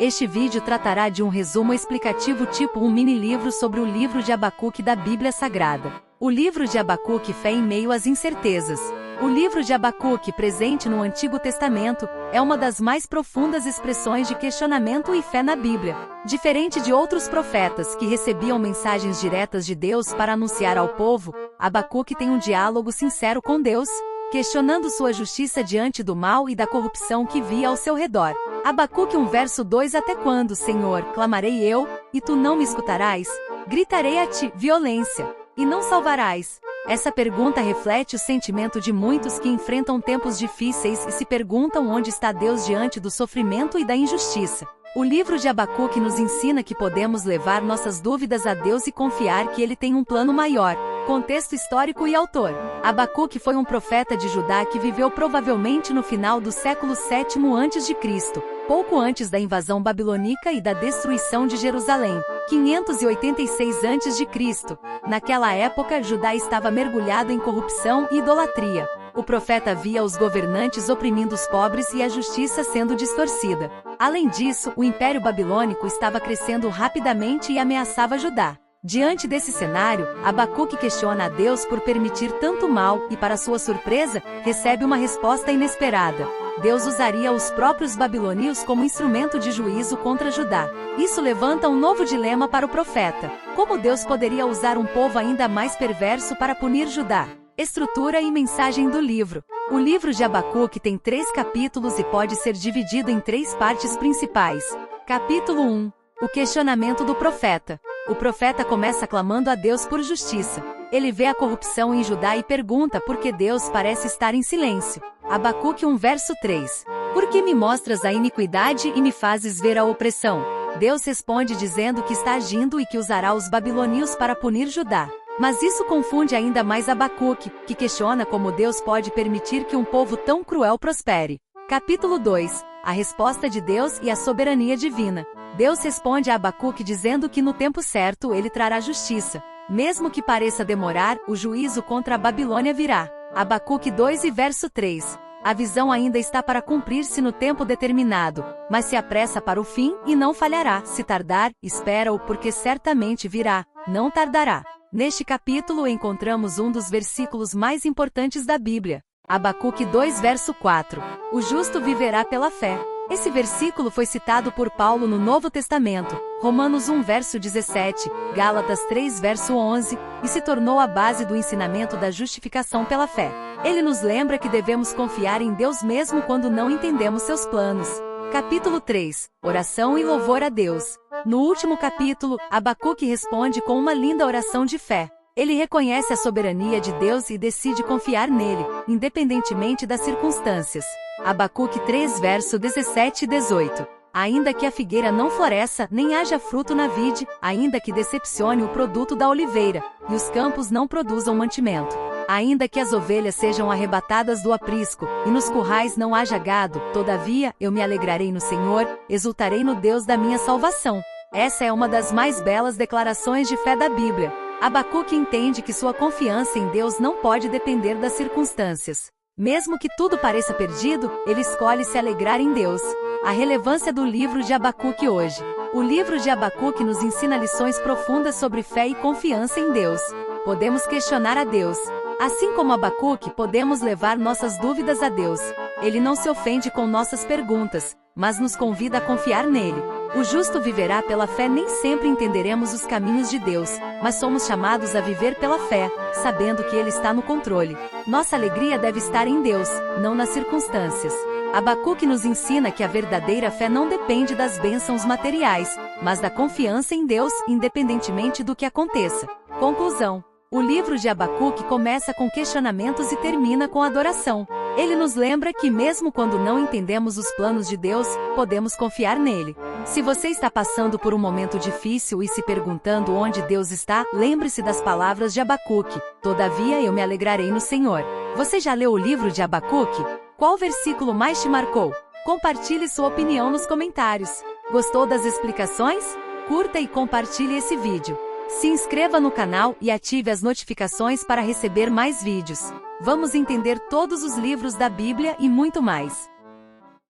Este vídeo tratará de um resumo explicativo tipo um mini-livro sobre o livro de Abacuque da Bíblia Sagrada. O livro de Abacuque, fé em meio às incertezas. O livro de Abacuque, presente no Antigo Testamento, é uma das mais profundas expressões de questionamento e fé na Bíblia. Diferente de outros profetas que recebiam mensagens diretas de Deus para anunciar ao povo, Abacuque tem um diálogo sincero com Deus, questionando sua justiça diante do mal e da corrupção que via ao seu redor. Abacuque 1 verso 2: Até quando, Senhor, clamarei eu, e tu não me escutarás? Gritarei a ti, violência, e não salvarás. Essa pergunta reflete o sentimento de muitos que enfrentam tempos difíceis e se perguntam onde está Deus diante do sofrimento e da injustiça. O livro de Abacuque nos ensina que podemos levar nossas dúvidas a Deus e confiar que Ele tem um plano maior. Contexto histórico e autor. Abacuque foi um profeta de Judá que viveu provavelmente no final do século VII a.C., pouco antes da invasão babilônica e da destruição de Jerusalém, 586 a.C. Naquela época, Judá estava mergulhado em corrupção e idolatria. O profeta via os governantes oprimindo os pobres e a justiça sendo distorcida. Além disso, o Império Babilônico estava crescendo rapidamente e ameaçava Judá. Diante desse cenário, Abacuque questiona a Deus por permitir tanto mal e, para sua surpresa, recebe uma resposta inesperada. Deus usaria os próprios babilônios como instrumento de juízo contra Judá. Isso levanta um novo dilema para o profeta. Como Deus poderia usar um povo ainda mais perverso para punir Judá? Estrutura e mensagem do livro. O livro de Abacuque tem 3 capítulos e pode ser dividido em 3 partes principais. Capítulo 1. O questionamento do profeta. O profeta começa clamando a Deus por justiça. Ele vê a corrupção em Judá e pergunta por que Deus parece estar em silêncio. Abacuque 1 verso 3. Por que me mostras a iniquidade e me fazes ver a opressão? Deus responde dizendo que está agindo e que usará os babilônios para punir Judá. Mas isso confunde ainda mais Abacuque, que questiona como Deus pode permitir que um povo tão cruel prospere. Capítulo 2. A resposta de Deus e a soberania divina. Deus responde a Abacuque dizendo que no tempo certo ele trará justiça. Mesmo que pareça demorar, o juízo contra a Babilônia virá. Abacuque 2 e verso 3. A visão ainda está para cumprir-se no tempo determinado, mas se apressa para o fim e não falhará. Se tardar, espera-o, porque certamente virá, não tardará. Neste capítulo encontramos um dos versículos mais importantes da Bíblia. Abacuque 2 verso 4. O justo viverá pela fé. Esse versículo foi citado por Paulo no Novo Testamento, Romanos 1 verso 17, Gálatas 3 verso 11, e se tornou a base do ensinamento da justificação pela fé. Ele nos lembra que devemos confiar em Deus mesmo quando não entendemos seus planos. Capítulo 3. Oração e louvor a Deus. No último capítulo, Abacuque responde com uma linda oração de fé. Ele reconhece a soberania de Deus e decide confiar nele, independentemente das circunstâncias. Abacuque 3 verso 17 e 18. Ainda que a figueira não floresça, nem haja fruto na vide, ainda que decepcione o produto da oliveira, e os campos não produzam mantimento. Ainda que as ovelhas sejam arrebatadas do aprisco, e nos currais não haja gado, todavia, eu me alegrarei no Senhor, exultarei no Deus da minha salvação. Essa é uma das mais belas declarações de fé da Bíblia. Abacuque entende que sua confiança em Deus não pode depender das circunstâncias. Mesmo que tudo pareça perdido, ele escolhe se alegrar em Deus. A relevância do livro de Abacuque hoje. O livro de Abacuque nos ensina lições profundas sobre fé e confiança em Deus. Podemos questionar a Deus. Assim como Abacuque, podemos levar nossas dúvidas a Deus. Ele não se ofende com nossas perguntas, mas nos convida a confiar nele. O justo viverá pela fé. Nem sempre entenderemos os caminhos de Deus, mas somos chamados a viver pela fé, sabendo que Ele está no controle. Nossa alegria deve estar em Deus, não nas circunstâncias. Abacuque nos ensina que a verdadeira fé não depende das bênçãos materiais, mas da confiança em Deus, independentemente do que aconteça. Conclusão. O livro de Abacuque começa com questionamentos e termina com adoração. Ele nos lembra que mesmo quando não entendemos os planos de Deus, podemos confiar nele. Se você está passando por um momento difícil e se perguntando onde Deus está, lembre-se das palavras de Abacuque. Todavia eu me alegrarei no Senhor. Você já leu o livro de Abacuque? Qual versículo mais te marcou? Compartilhe sua opinião nos comentários. Gostou das explicações? Curta e compartilhe esse vídeo. Se inscreva no canal e ative as notificações para receber mais vídeos. Vamos entender todos os livros da Bíblia e muito mais.